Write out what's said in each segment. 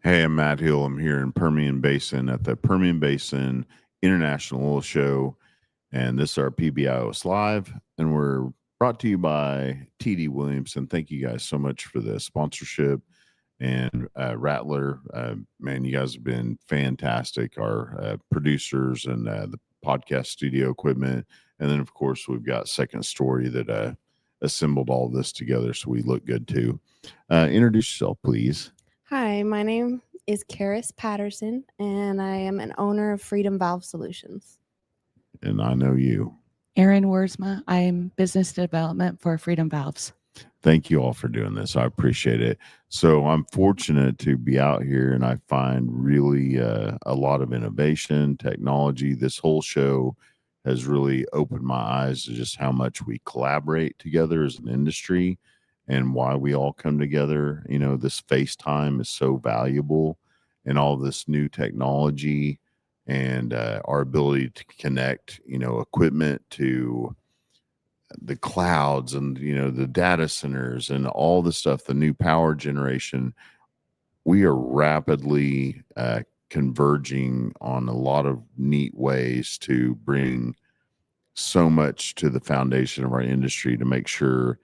Hey, I'm Matt Hill. I'm here in Permian Basin at the Permian Basin International Oil Show, and this is our PBIOS Live, and we're brought to you by TD Williamson. Thank you guys so much for the sponsorship. And Rattler, man, you guys have been fantastic. Our producers and the podcast studio equipment. And then, of course, we've got Second Story that assembled all this together so we look good too. Introduce yourself, please. Hi, my name is Charis Patterson, and I am an owner of Freedom Valve Solutions. And I know you. Erin Wiersma. I'm business development for Freedom Valves. Thank you all for doing this. I appreciate it. So I'm fortunate to be out here, and I find really a lot of innovation, technology. This whole show has really opened my eyes to just how much we collaborate together as an industry and why we all come together. You know, this FaceTime is so valuable, and all this new technology and our ability to connect, equipment to the clouds and the data centers and all the stuff, the new power generation. We are rapidly converging on a lot of neat ways to bring so much to the foundation of our industry to make sure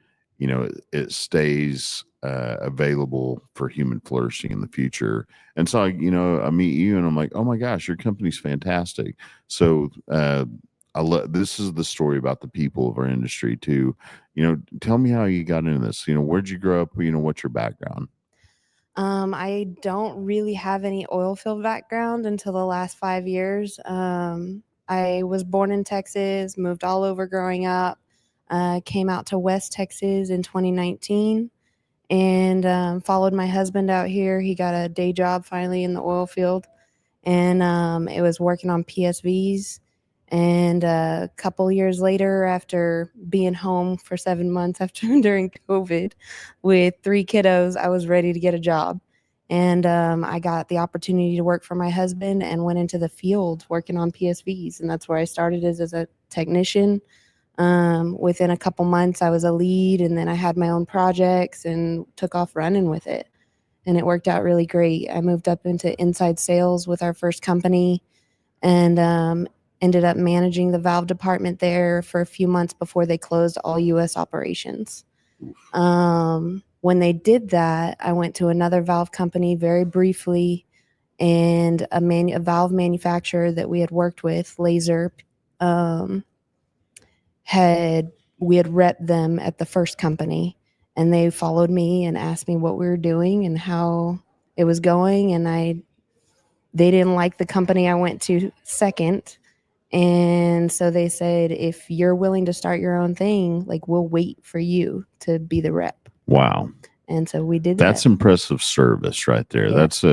it stays available for human flourishing in the future. And so I meet you and I'm like, oh my gosh, your company's fantastic. So this is the story about the people of our industry too. Tell me how you got into this. Where'd you grow up? What's your background? I don't really have any oil field background until the last 5 years. I was born in Texas, moved all over growing up, came out to West Texas in 2019, and followed my husband out here. He got a day job finally in the oil field, and it was working on PSVs. And a couple years later, after being home for 7 months during COVID with 3 kiddos, I was ready to get a job. And I got the opportunity to work for my husband and went into the field working on PSVs. And that's where I started as a technician. Within a couple months, I was a lead, and then I had my own projects and took off running with it. And it worked out really great. I moved up into inside sales with our first company, and ended up managing the valve department there for a few months before they closed all U.S. operations. When they did that, I went to another valve company very briefly, and a valve manufacturer that we had worked with, Laser, we had repped them at the first company, and they followed me and asked me what we were doing and how it was going, and they didn't like the company I went to second. And so they said, if you're willing to start your own thing, like, we'll wait for you to be the rep. Wow. And so we did That's that. impressive service right there. Yeah. That's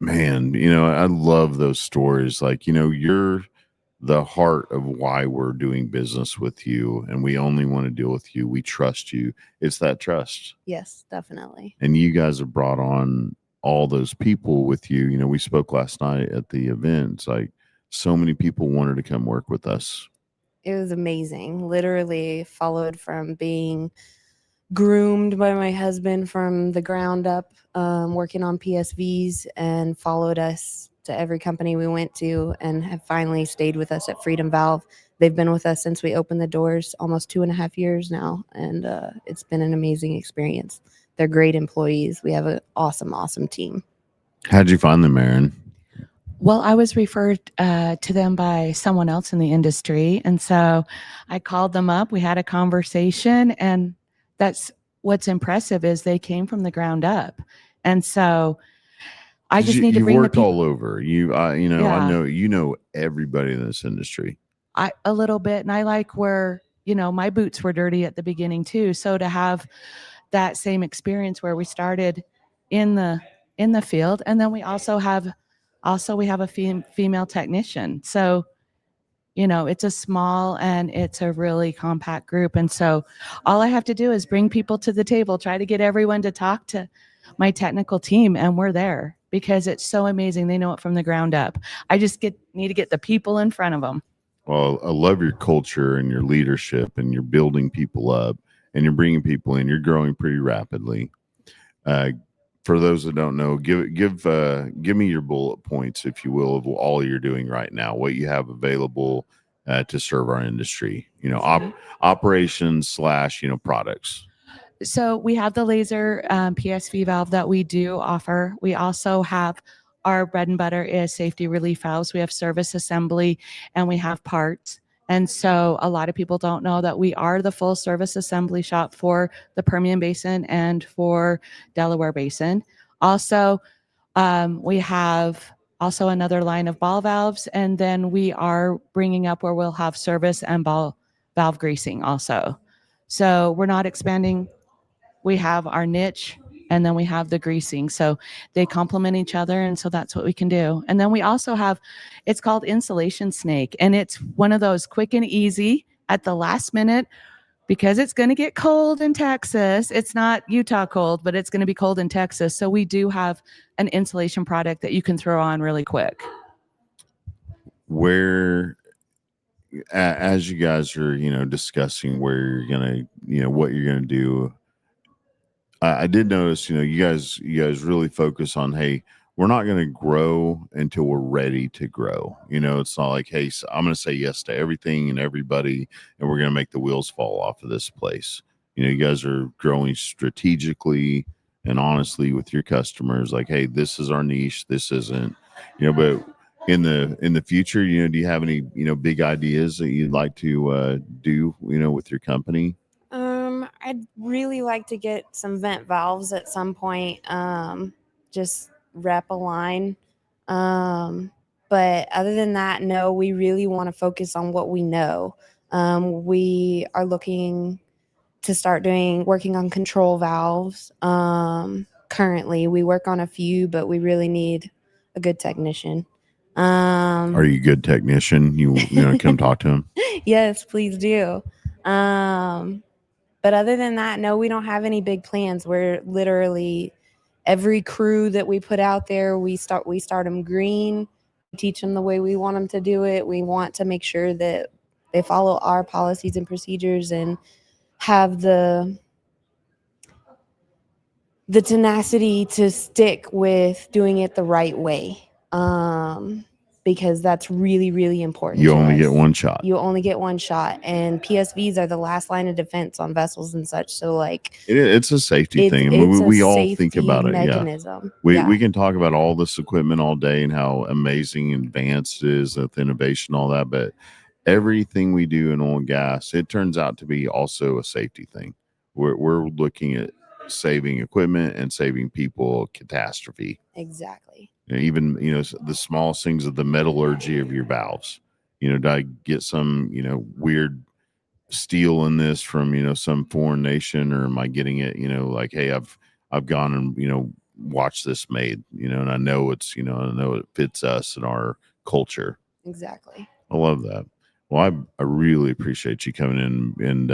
man, I love those stories. Like, you're the heart of why we're doing business with you, and we only want to deal with you. We trust you. It's that trust. Yes, definitely. And you guys have brought on all those people with you. We spoke last night at the event. It's like so many people wanted to come work with us. It was amazing. Literally followed from being groomed by my husband from the ground up, working on PSVs, and followed us to every company we went to, and have finally stayed with us at Freedom Valve. They've been with us since we opened the doors, almost 2.5 years now, and it's been an amazing experience. They're great employees. We have an awesome team. How'd you find them, Erin? Well, I was referred to them by someone else in the industry. And so I called them up. We had a conversation, and that's what's impressive is they came from the ground up. And so I just need to bring the people. You've worked all over. I know everybody in this industry. A little bit, and I like where, my boots were dirty at the beginning too. So to have that same experience where we started in the field, and then we have a female technician. So, it's a small and it's a really compact group. And so all I have to do is bring people to the table, try to get everyone to talk to my technical team, and we're there because it's so amazing. They know it from the ground up. I just need to get the people in front of them. Well, I love your culture and your leadership, and you're building people up, and you're bringing people in. You're growing pretty rapidly. for those that don't know, give me your bullet points, if you will, of all you're doing right now, what you have available to serve our industry. You know, operations / products. So we have the laser PSV valve that we do offer. We also have our bread and butter is safety relief valves. We have service assembly and we have parts. And so a lot of people don't know that we are the full service assembly shop for the Permian Basin and for Delaware Basin. Also, we have also another line of ball valves, and then we are bringing up where we'll have service and ball valve greasing also. So we're not expanding. We have our niche and then we have the greasing. So they complement each other. And so that's what we can do. And then we also have, it's called Insulation Snake. And it's one of those quick and easy at the last minute, because it's going to get cold in Texas. It's not Utah cold, but it's going to be cold in Texas. So we do have an insulation product that you can throw on really quick. Where, as you guys are, discussing where you're going to, what you're going to do, I did notice, you guys really focus on, hey, we're not going to grow until we're ready to grow. It's not like, hey, so I'm going to say yes to everything and everybody, and we're going to make the wheels fall off of this place. You guys are growing strategically and honestly with your customers. Like, hey, this is our niche. This isn't, but in the future, do you have any, big ideas that you'd like to do, with your company? I'd really like to get some vent valves at some point. Just rep a line. But other than that, no, we really want to focus on what we know. We are looking to start working on control valves. Currently we work on a few, but we really need a good technician. Are you a good technician? You come talk to him? Yes, please do. But other than that, no, we don't have any big plans. We're literally, every crew that we put out there, we start them green, teach them the way we want them to do it. We want to make sure that they follow our policies and procedures and have the tenacity to stick with doing it the right way. Because that's really, really important. You only get one shot. You only get one shot. And PSVs are the last line of defense on vessels and such. So, like, it's a safety thing. I mean, we all think about it. Mechanism. Yeah. We can talk about all this equipment all day and how amazing and advanced it is with innovation, all that. But everything we do in oil and gas, it turns out to be also a safety thing. We're looking at saving equipment and saving people catastrophe. Exactly. Even the smallest things of the metallurgy of your valves. Did I get some weird steel in this from some foreign nation, or am I getting it like, hey, I've gone and watched this made, and I know it's I know it fits us and our culture. Exactly. I love that. Well, I really appreciate you coming in and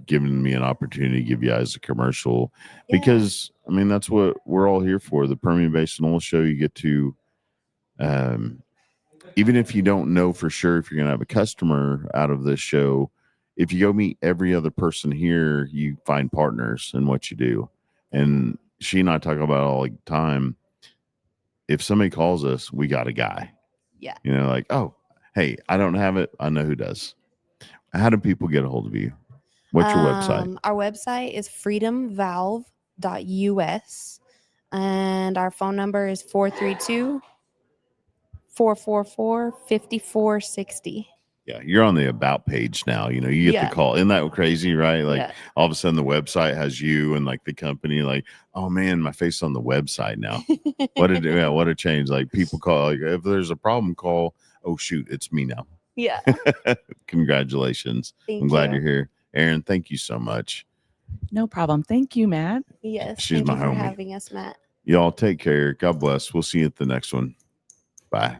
giving me an opportunity to give you guys a commercial, because I mean, that's what we're all here for. The Permian Basin Oil Show. You get to, even if you don't know for sure if you're going to have a customer out of this show, if you go meet every other person here, you find partners in what you do. And she and I talk about it all the time. If somebody calls us, we got a guy. Yeah. Like, oh, hey, I don't have it. I know who does. How do people get a hold of you? What's your website? Our website is freedomvalve.us, and our phone number is 432-444-5460. Yeah, you're on the about page now. You get the call. Isn't that crazy, right? Like all of a sudden the website has you and like the company, like, oh man, my face on the website now. What a change. Like people call, like if there's a problem, call, oh shoot, it's me now. Yeah. Congratulations. I'm glad you're here. Erin, thank you so much. No problem. Thank you, Matt. Yes. She's my homie. Thank you for having us, Matt. Y'all take care. God bless. We'll see you at the next one. Bye.